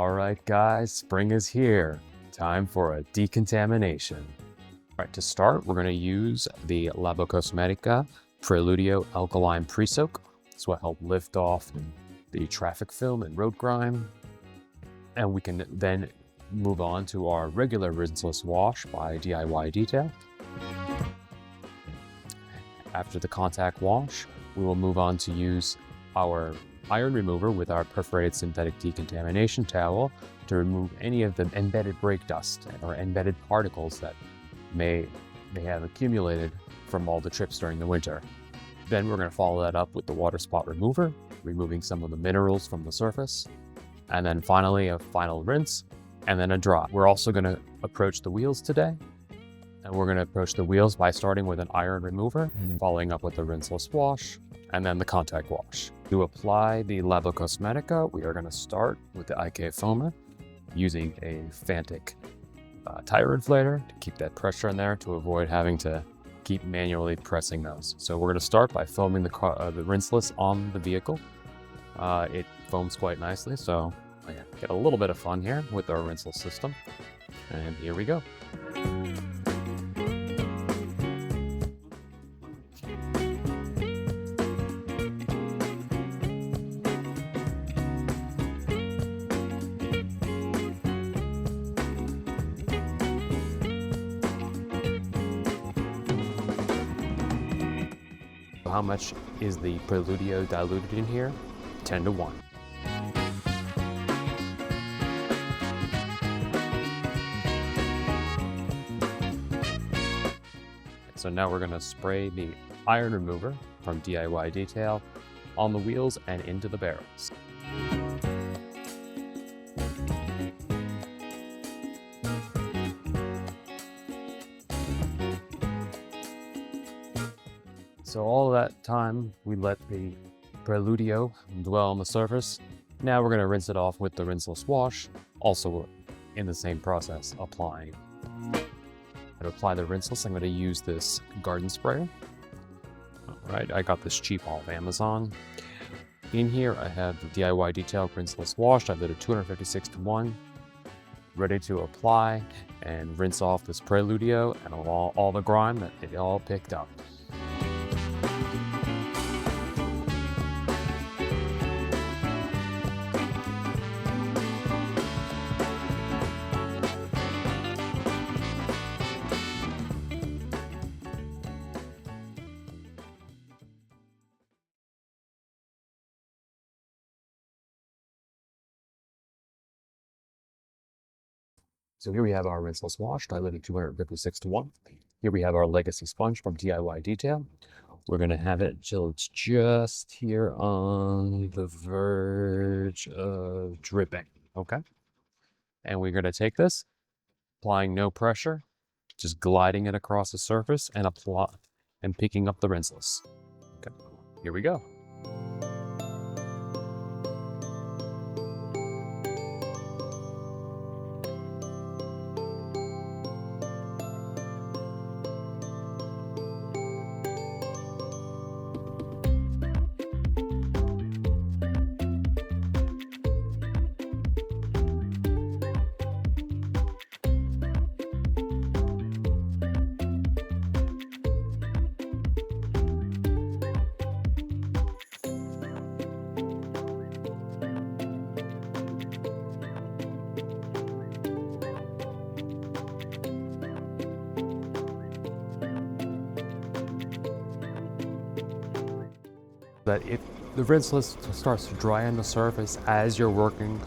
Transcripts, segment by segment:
All right, guys, spring is here. Time for a decontamination. All right, to start, we're going to use the Labocosmetica Preludio Alkaline Pre-Soak. This will help lift off the traffic film and road grime. And we can then move on to our regular rinseless wash by DIY Detail. After the contact wash, we will move on to use our iron remover with our perforated synthetic decontamination towel to remove any of the embedded brake dust or embedded particles that may have accumulated from all the trips during the winter. Then we're going to follow that up with the water spot remover, removing some of the minerals from the surface. And then finally a final rinse and then a dry. We're also going to approach the wheels today. And we're going to approach the wheels by starting with an iron remover, following up with the rinseless wash, and then the contact wash. To apply the Labocosmetica, we are going to start with the IK foamer using a Fantic tire inflator to keep that pressure in there to avoid having to keep manually pressing those. So we're going to start by foaming the rinseless on the vehicle. It foams quite nicely, so get a little bit of fun here with our rinseless system. And here we go. How much is the Preludio diluted in here? 10 to 1. So now we're going to spray the iron remover from DIY Detail on the wheels and into the barrels. So all that time we let the Preludio dwell on the surface. Now we're going to rinse it off with the rinseless wash, also in the same process, applying. To apply the rinseless, I'm going to use this garden sprayer. All right, I got this cheap off Amazon. In here I have the DIY Detail rinseless wash. I did a 256 to 1, ready to apply and rinse off this Preludio and all the grime that it all picked up. So here we have our rinseless wash, diluted 256 to 1. Here we have our legacy sponge from DIY Detail. We're going to have it until it's just here on the verge of dripping, okay? And we're going to take this, applying no pressure, just gliding it across the surface and picking up the rinseless. Okay, here we go. That if the rinseless starts to dry on the surface as you're working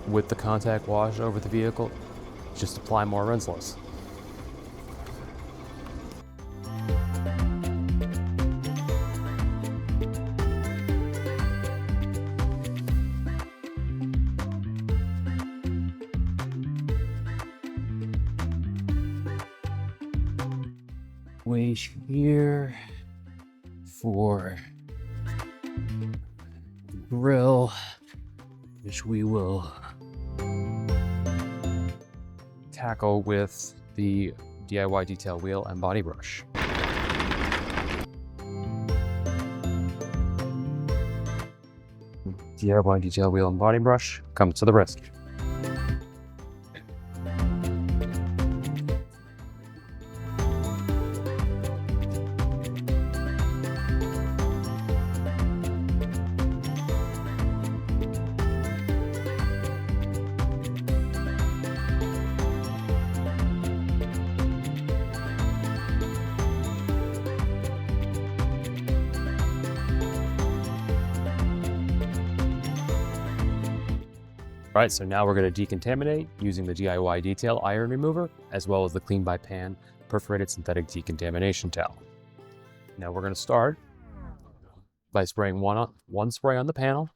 with the contact wash over the vehicle, just apply more rinseless. Wait here for grill, which we will tackle with the DIY Detail wheel and body brush. DIY Detail wheel and body brush comes to the rescue. All right, so now we're going to decontaminate using the DIY Detail Iron Remover, as well as the Clean by Pan Perforated Synthetic Decontamination Towel. Now we're going to start by spraying one spray on the panel,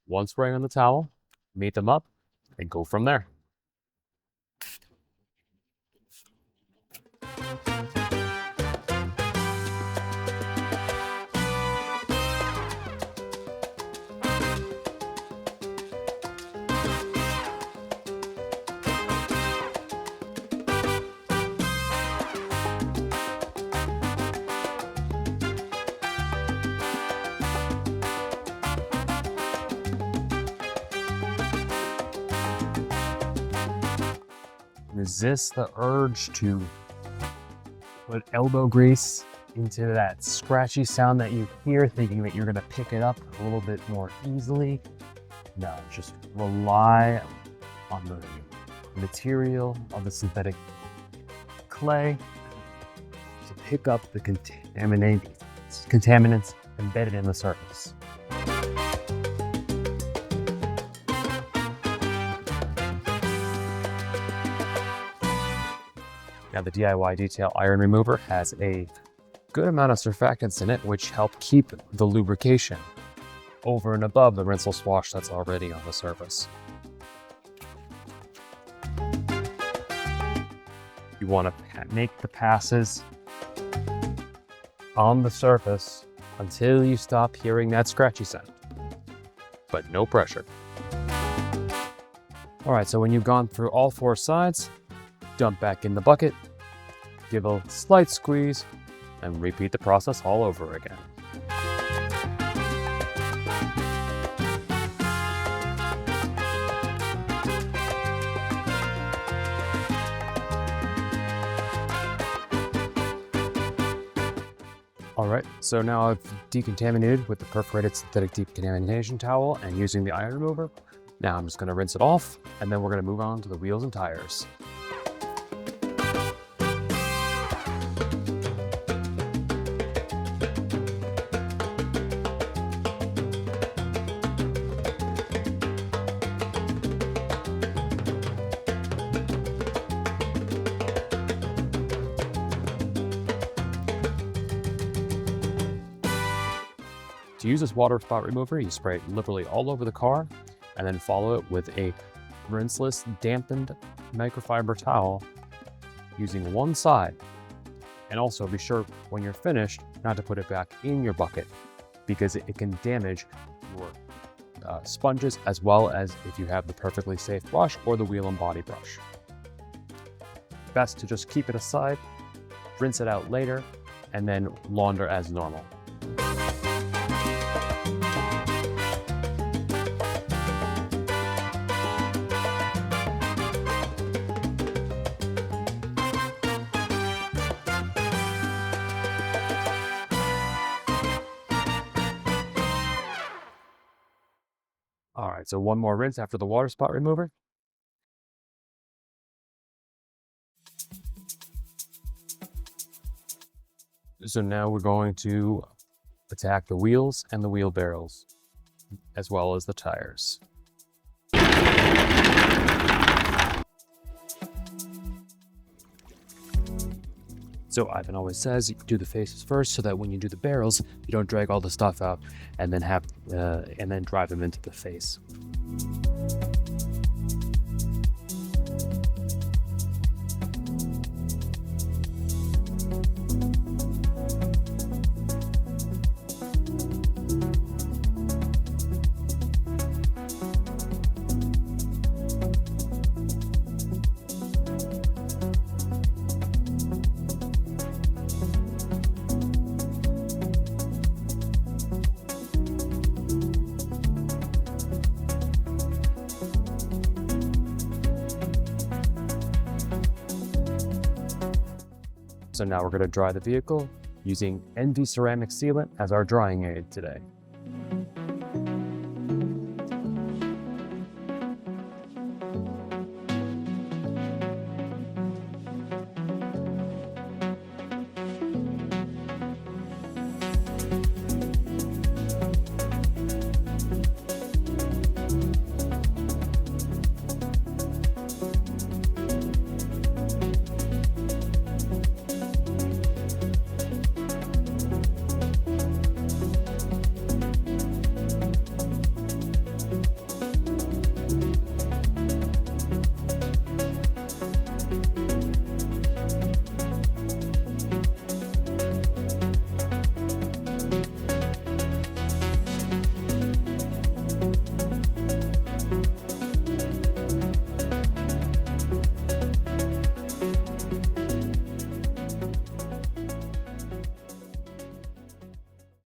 one spray on the towel, meet them up, and go from there. Resist the urge to put elbow grease into that scratchy sound that you hear, thinking that you're going to pick it up a little bit more easily. No, just rely on the material of the synthetic clay to pick up the contaminants embedded in the surface. Now, the DIY Detail Iron Remover has a good amount of surfactants in it, which help keep the lubrication over and above the rinseless wash that's already on the surface. You want to make the passes on the surface until you stop hearing that scratchy sound, but no pressure. All right, so when you've gone through all four sides, dump back in the bucket, give a slight squeeze, and repeat the process all over again. All right, so now I've decontaminated with the perforated synthetic decontamination towel and using the iron remover. Now I'm just going to rinse it off, and then we're going to move on to the wheels and tires. To use this water spot remover, you spray it liberally all over the car and then follow it with a rinseless, dampened microfiber towel using one side. And also be sure when you're finished not to put it back in your bucket because it can damage your sponges, as well as if you have the perfectly safe brush or the wheel and body brush. Best to just keep it aside, rinse it out later, and then launder as normal. All right, so one more rinse after the water spot remover. So now we're going to attack the wheels and the wheel barrels, as well as the tires. So Ivan always says you do the faces first so that when you do the barrels, you don't drag all the stuff out and then drive them into the face. So now we're going to dry the vehicle using NV ceramic sealant as our drying aid today.